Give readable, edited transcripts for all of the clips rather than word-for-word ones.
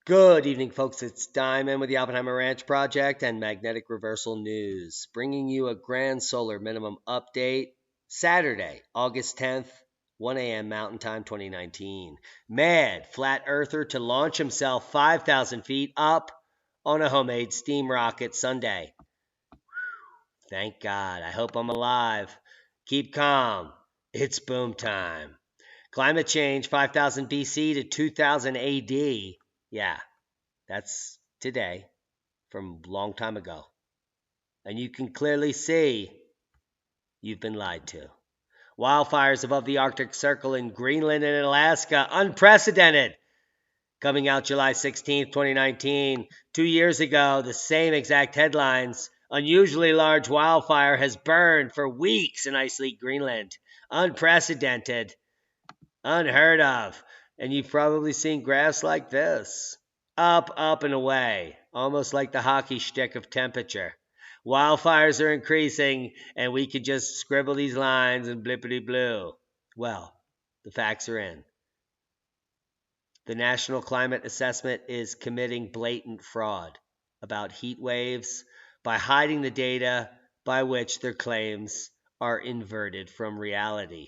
Good evening, folks. It's Diamond with the Oppenheimer Ranch Project and Magnetic Reversal News, bringing you a grand solar minimum update Saturday, August 10th, 1 a.m. Mountain Time 2019. Mad flat earther to launch himself 5,000 feet up on a homemade steam rocket Sunday. Thank God. I hope I'm alive. Keep calm. It's boom time. Climate change 5000 BC to 2000 AD. Yeah, that's today from a long time ago. And you can clearly see you've been lied to. Wildfires above the Arctic Circle in Greenland and Alaska, unprecedented. Coming out July 16th, 2019, 2 years ago, the same exact headlines. Unusually large wildfire has burned for weeks in ice-leak Greenland. Unprecedented. Unheard of. And you've probably seen graphs like this. Up, up, and away. Almost like the hockey stick of temperature. Wildfires are increasing, and we could just scribble these lines and blippity-blue. Well, the facts are in. The National Climate Assessment is committing blatant fraud about heat waves by hiding the data by which their claims are inverted from reality.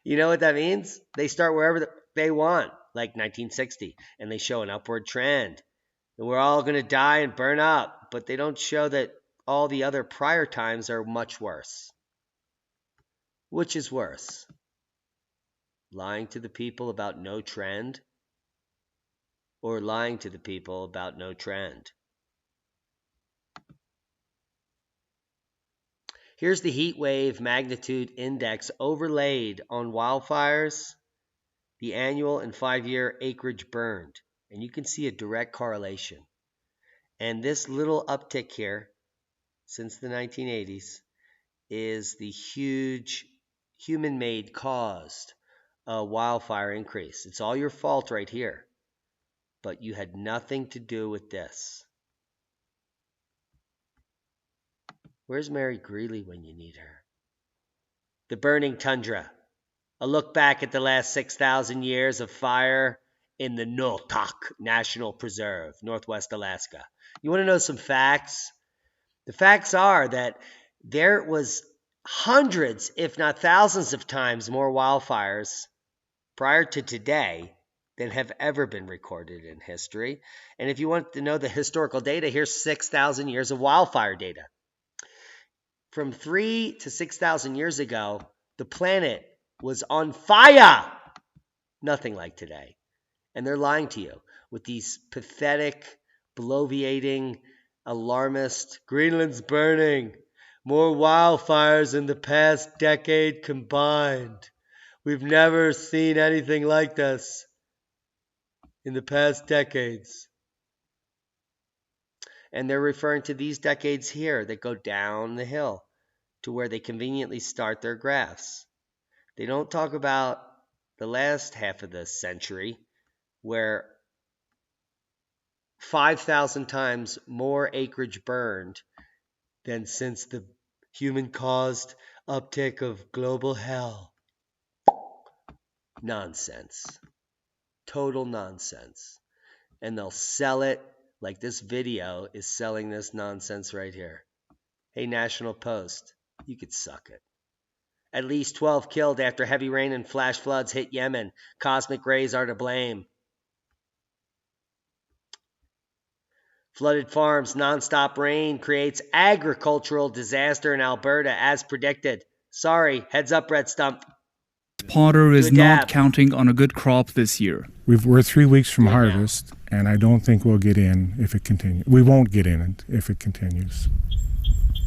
You know what that means? They start wherever they want, like 1960, and they show an upward trend. And we're all going to die and burn up, but they don't show that all the other prior times are much worse. Which is worse? Lying to the people about no trend, or lying to the people about no trend? Here's the heat wave magnitude index overlaid on wildfires, the annual and 5-year acreage burned. And you can see a direct correlation. And this little uptick here, since the 1980s, is the huge human-made caused wildfire increase. It's all your fault right here. But you had nothing to do with this. Where's Mary Greeley when you need her? The burning tundra. A look back at the last 6,000 years of fire in the Noatak National Preserve, Northwest Alaska. You want to know some facts? The facts are that there was hundreds, if not thousands of times more wildfires prior to today than have ever been recorded in history. And if you want to know the historical data, here's 6,000 years of wildfire data. From 3,000 to 6,000 years ago, the planet was on fire. Nothing like today. And they're lying to you with these pathetic, bloviating, alarmist, Greenland's burning, more wildfires in the past decade combined. We've never seen anything like this in the past decades. And they're referring to these decades here that go down the hill to where they conveniently start their graphs. They don't talk about the last half of the century where 5,000 times more acreage burned than since the human-caused uptick of global hell. Nonsense. Total nonsense. And they'll sell it like this video is selling this nonsense right here. Hey, National Post, you could suck it. At least 12 killed after heavy rain and flash floods hit Yemen. Cosmic rays are to blame. Flooded farms, nonstop rain creates agricultural disaster in Alberta as predicted. Sorry, heads up, Red Stump. Potter is not counting on a good crop this year. We're 3 weeks from harvest, and I don't think we'll get in if it continues. We won't get in it if it continues.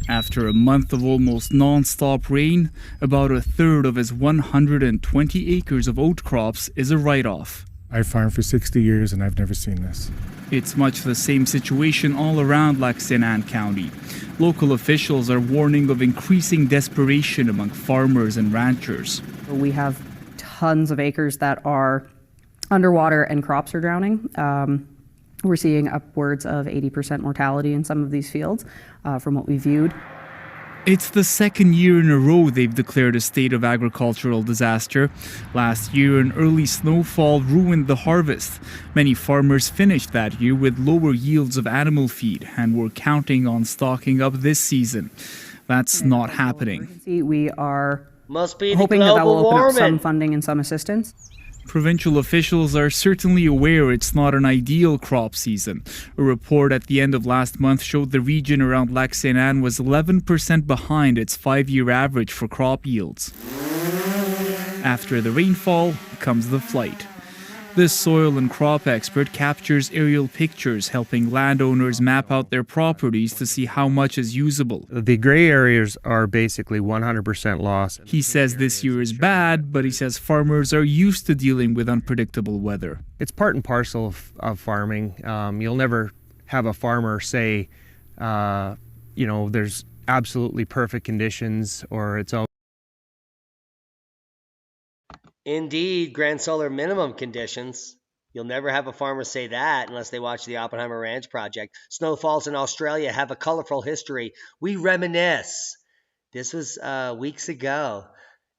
After a month of almost non-stop rain, about a third of his 120 acres of oat crops is a write-off. I've farmed for 60 years and I've never seen this. It's much the same situation all around Lac-Saint-Anne County. Local officials are warning of increasing desperation among farmers and ranchers. We have tons of acres that are underwater and crops are drowning. We're seeing upwards of 80% mortality in some of these fields from what we viewed. It's the second year in a row they've declared a state of agricultural disaster. Last year, an early snowfall ruined the harvest. Many farmers finished that year with lower yields of animal feed and were counting on stocking up this season. That's not happening. We are Must be hoping the that will global open up some warming. funding and some assistance. Provincial officials are certainly aware it's not an ideal crop season. A report at the end of last month showed the region around Lac Saint Anne was 11% behind its 5-year average for crop yields. After the rainfall comes the flight. This soil and crop expert captures aerial pictures, helping landowners map out their properties to see how much is usable. The gray areas are basically 100% loss. He says this year is bad, but he says farmers are used to dealing with unpredictable weather. It's part and parcel of farming. You'll never have a farmer say, there's absolutely perfect conditions or it's all. Indeed, grand solar minimum conditions. You'll never have a farmer say that unless they watch the Oppenheimer Ranch Project. Snowfalls in Australia have a colorful history. We reminisce. This was weeks ago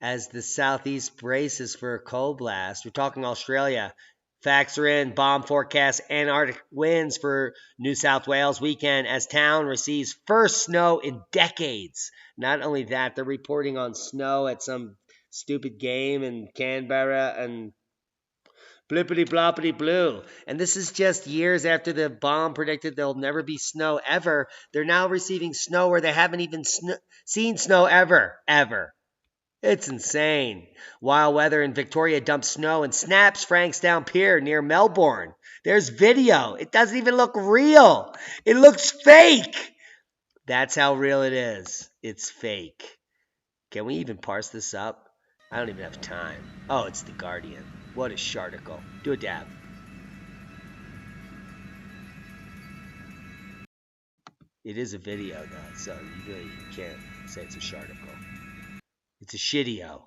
as the southeast braces for a cold blast. We're talking Australia. Facts are in. Bomb forecast Antarctic winds for New South Wales weekend as town receives first snow in decades. Not only that, they're reporting on snow at some stupid game in Canberra and blippity bloppity blue. And this is just years after the bomb predicted there'll never be snow ever. They're now receiving snow where they haven't even seen snow ever. It's insane. Wild weather in Victoria dumps snow and snaps Frankstown Pier near Melbourne. There's video. It doesn't even look real. It looks fake. That's how real it is. It's fake. Can we even parse this up? I don't even have time. Oh, it's The Guardian. What a sharticle. Do a dab. It is a video, though, so you really can't say it's a sharticle. It's a shitio.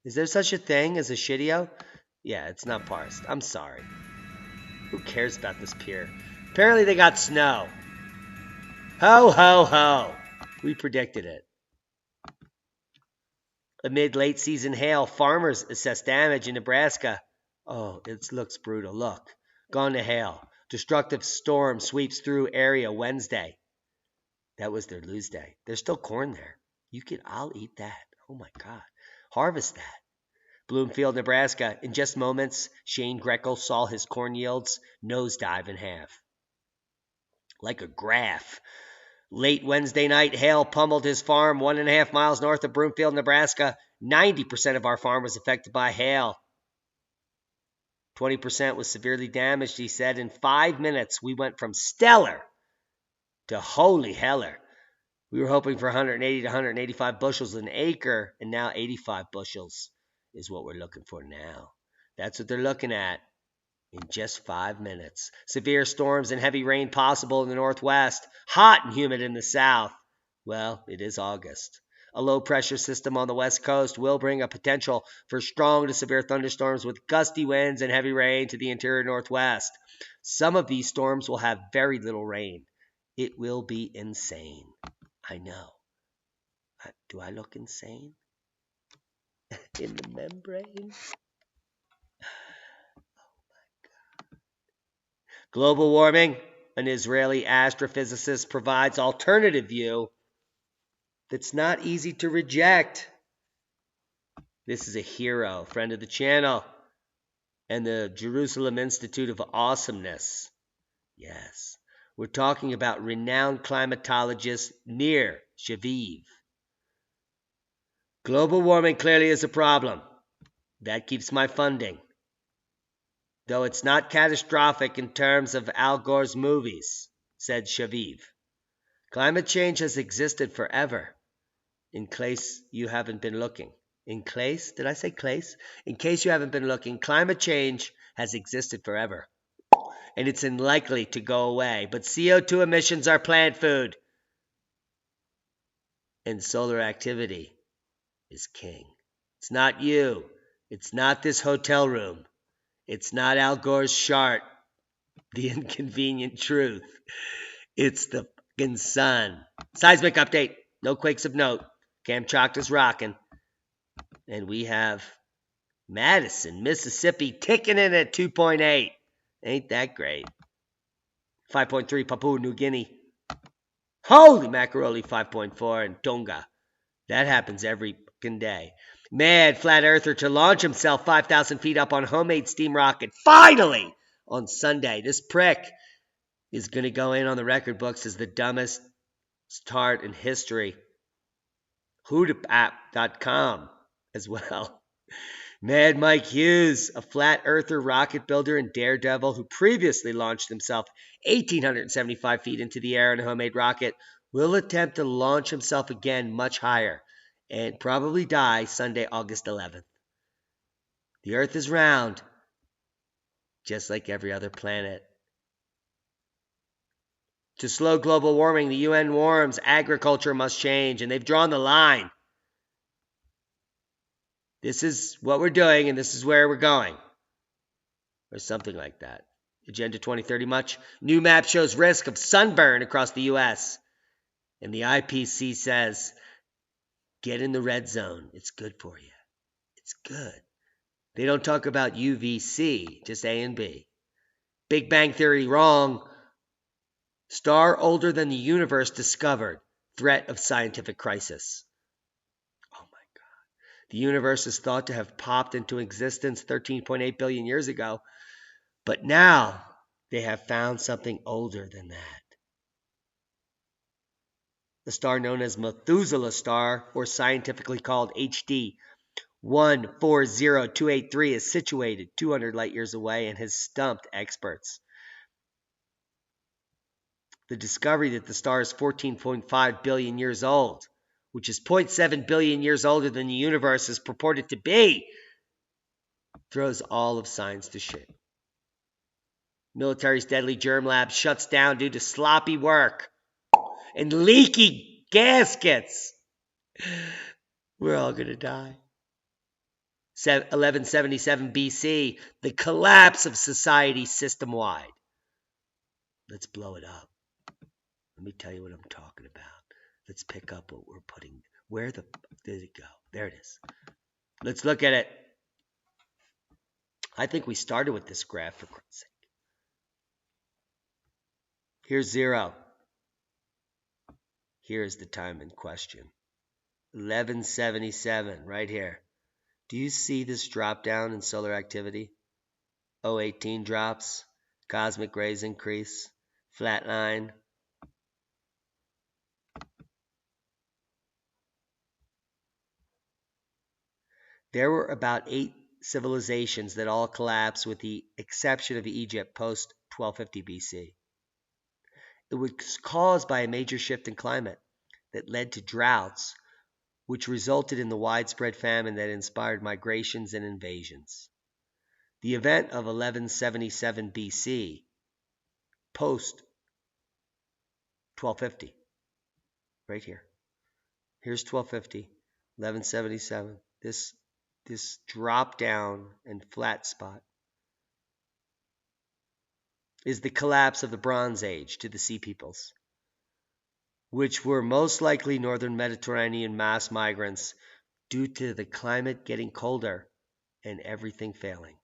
Is there such a thing as a shitio? Yeah, it's not parsed. I'm sorry. Who cares about this pier? Apparently they got snow. Ho, ho, ho. We predicted it. Amid late season hail, farmers assess damage in Nebraska. Oh, it looks brutal. Look. Gone to hail. Destructive storm sweeps through area Wednesday. That was their lose day. There's still corn there. I'll eat that. Oh my God. Harvest that. Bloomfield, Nebraska. In just moments, Shane Greco saw his corn yields nosedive in half. Like a graph. Late Wednesday night, hail pummeled his farm 1.5 miles north of Broomfield, Nebraska. 90% of our farm was affected by hail. 20% was severely damaged, he said. In 5 minutes, we went from stellar to holy heller. We were hoping for 180 to 185 bushels an acre, and now 85 bushels is what we're looking for now. That's what they're looking at. In just 5 minutes. Severe storms and heavy rain possible in the northwest. Hot and humid in the south. Well, it is August. A low-pressure system on the west coast will bring a potential for strong to severe thunderstorms with gusty winds and heavy rain to the interior northwest. Some of these storms will have very little rain. It will be insane. I know. Do I look insane? In the membrane? Global warming, an Israeli astrophysicist provides alternative view that's not easy to reject. This is a hero, friend of the channel, and the Jerusalem Institute of Awesomeness. Yes, we're talking about renowned climatologist Nir Shaviv. Global warming clearly is a problem. That keeps my funding. Though it's not catastrophic in terms of Al Gore's movies, said Shaviv. Climate change has existed forever. In case you haven't been looking. In case? Did I say place? In case you haven't been looking, climate change has existed forever. And it's unlikely to go away. But CO2 emissions are plant food. And solar activity is king. It's not you. It's not this hotel room. It's not Al Gore's chart, the inconvenient truth. It's the fucking sun. Seismic update. No quakes of note. Kamchatka's rocking. And we have Madison, Mississippi, ticking in at 2.8. Ain't that great? 5.3, Papua New Guinea. Holy macaroni, 5.4, and Tonga. That happens every fucking day. Mad flat earther to launch himself 5,000 feet up on homemade steam rocket. Finally! On Sunday. This prick is going to go in on the record books as the dumbest start in history. Hoodapp.com as well. Mad Mike Hughes, a flat earther rocket builder and daredevil who previously launched himself 1,875 feet into the air in a homemade rocket, will attempt to launch himself again much higher and probably die Sunday, August 11th. The Earth is round, just like every other planet. To slow global warming, the UN warns agriculture must change, and they've drawn the line. This is what we're doing, and this is where we're going. Or something like that. Agenda 2030 much? New map shows risk of sunburn across the U.S. And the IPC says, get in the red zone. It's good for you. It's good. They don't talk about UVC, just A and B. Big Bang Theory wrong. Star older than the universe discovered. Threat of scientific crisis. Oh my God. The universe is thought to have popped into existence 13.8 billion years ago. But now they have found something older than that. The star known as Methuselah star, or scientifically called HD 140283, is situated 200 light years away and has stumped experts. The discovery that the star is 14.5 billion years old, which is 0.7 billion years older than the universe is purported to be, throws all of science to shit. Military's deadly germ lab shuts down due to sloppy work and leaky gaskets. We're all going to die. 1177 BC, the collapse of society system-wide. Let's blow it up. Let me tell you what I'm talking about. Let's pick up what we're putting. Where the fuck did it go? There it is. Let's look at it. I think we started with this graph, for Christ's sake. Here's 0. Here's the time in question. 1177, right here. Do you see this drop down in solar activity? 018 drops, cosmic rays increase, flat line. There were about 8 civilizations that all collapsed with the exception of Egypt post 1250 BC. It was caused by a major shift in climate that led to droughts, which resulted in the widespread famine that inspired migrations and invasions. The event of 1177 BC, post 1250, right here. Here's 1250, 1177. This drop down and flat spot is the collapse of the Bronze Age to the Sea Peoples, which were most likely northern Mediterranean mass migrants due to the climate getting colder and everything failing.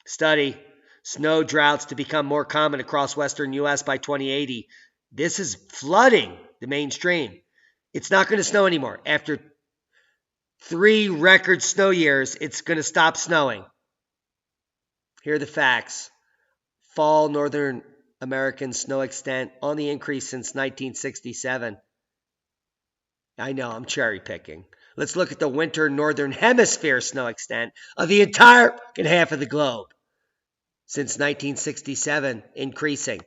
Study, snow droughts to become more common across western U.S. by 2080. This is flooding the mainstream. It's not going to snow anymore. After 3 record snow years, it's going to stop snowing. Here are the facts. Fall Northern American snow extent on the increase since 1967. I know, I'm cherry picking. Let's look at the winter Northern Hemisphere snow extent of the entire half of the globe. Since 1967, increasing.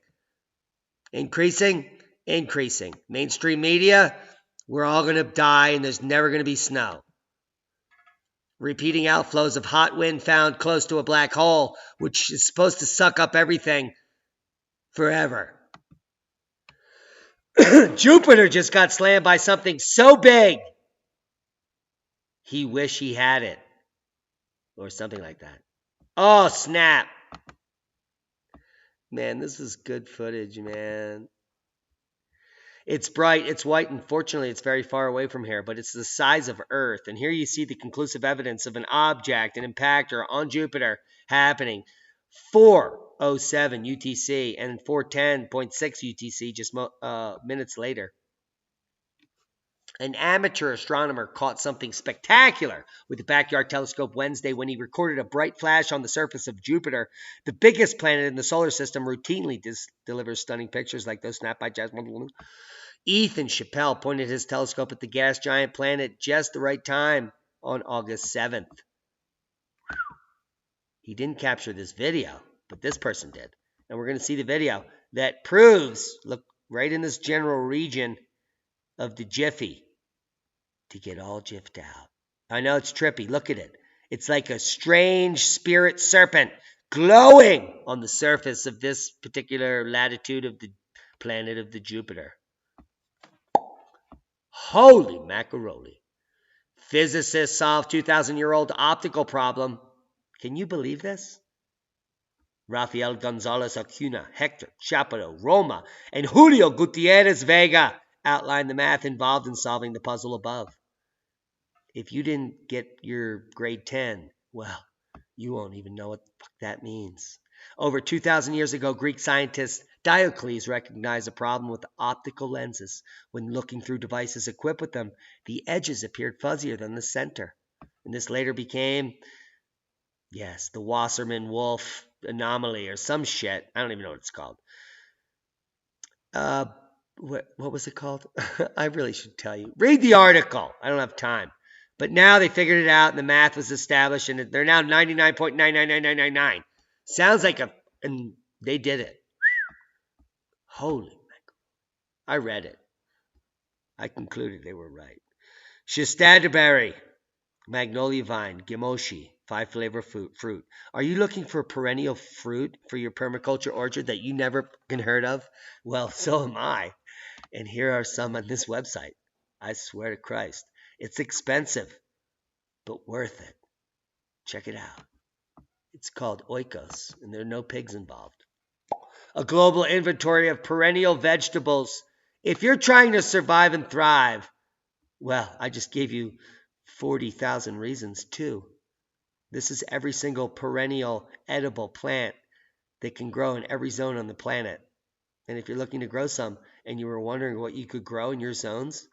Increasing. Mainstream media, we're all going to die and there's never going to be snow. Repeating outflows of hot wind found close to a black hole, which is supposed to suck up everything forever. Jupiter just got slammed by something so big, he wish he had it. Or something like that. Oh, snap. Man, this is good footage, man. It's bright, it's white, and fortunately it's very far away from here, but it's the size of Earth. And here you see the conclusive evidence of an object, an impactor on Jupiter happening 4:07 UTC and 4:10.6 UTC just minutes later. An amateur astronomer caught something spectacular with the backyard telescope Wednesday when he recorded a bright flash on the surface of Jupiter. The biggest planet in the solar system routinely delivers stunning pictures like those snapped by Jasmine. Ethan Chappell pointed his telescope at the gas giant planet just the right time on August 7th. He didn't capture this video, but this person did. And we're going to see the video that proves, look right in this general region of the jiffy, to get all jiffed out. I know it's trippy. Look at it. It's like a strange spirit serpent glowing on the surface of this particular latitude of the planet of the Jupiter. Holy macaroni. Physicists solved 2,000-year-old optical problem. Can you believe this? Rafael Gonzalez Acuna, Hector Chaparro, Roma, and Julio Gutierrez Vega outline the math involved in solving the puzzle above. If you didn't get your grade 10, well, you won't even know what the fuck that means. Over 2,000 years ago, Greek scientist Diocles recognized a problem with optical lenses. When looking through devices equipped with them, the edges appeared fuzzier than the center. And this later became, yes, the Wasserman-Wolf anomaly or some shit. I don't even know what it's called. What was it called? I really should tell you. Read the article. I don't have time. But now they figured it out and the math was established and they're now 99.99999. Sounds like and they did it. Holy mackerel. I read it. I concluded they were right. Shistadberry, magnolia vine, gimoshi, 5-flavor fruit. Are you looking for a perennial fruit for your permaculture orchard that you never heard of? Well, so am I. And here are some on this website. I swear to Christ. It's expensive, but worth it. Check it out. It's called Oikos, and there are no pigs involved. A global inventory of perennial vegetables. If you're trying to survive and thrive, well, I just gave you 40,000 reasons too. This is every single perennial edible plant that can grow in every zone on the planet. And if you're looking to grow some and you were wondering what you could grow in your zones,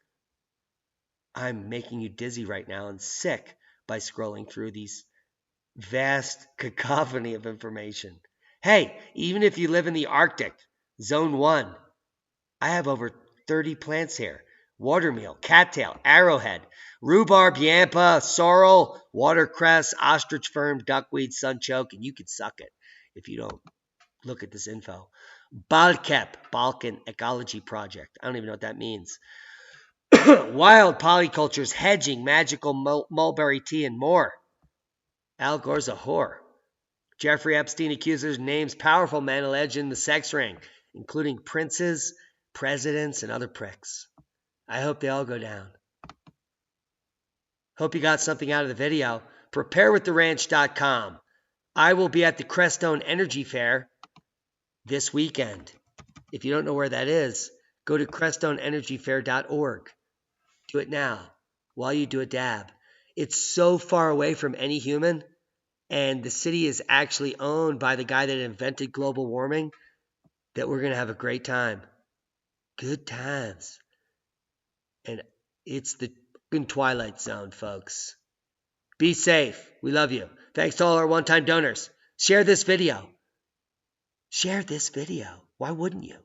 I'm making you dizzy right now and sick by scrolling through these vast cacophony of information. Hey, even if you live in the Arctic, Zone 1, I have over 30 plants here. Watermeal, cattail, arrowhead, rhubarb, yampa, sorrel, watercress, ostrich fern, duckweed, sunchoke, and you can suck it if you don't look at this info. Balkan Ecology Project. I don't even know what that means. Wild polycultures, hedging, magical mulberry tea, and more. Al Gore's a whore. Jeffrey Epstein accusers names powerful men alleged in the sex ring, including princes, presidents, and other pricks. I hope they all go down. Hope you got something out of the video. Preparewiththeranch.com. I will be at the Crestone Energy Fair this weekend. If you don't know where that is, go to crestoneenergyfair.org. Do it now. While you do a dab. It's so far away from any human, and the city is actually owned by the guy that invented global warming, that we're going to have a great time. Good times. And it's the Twilight Zone, folks. Be safe. We love you. Thanks to all our one-time donors. Share this video. Share this video. Why wouldn't you?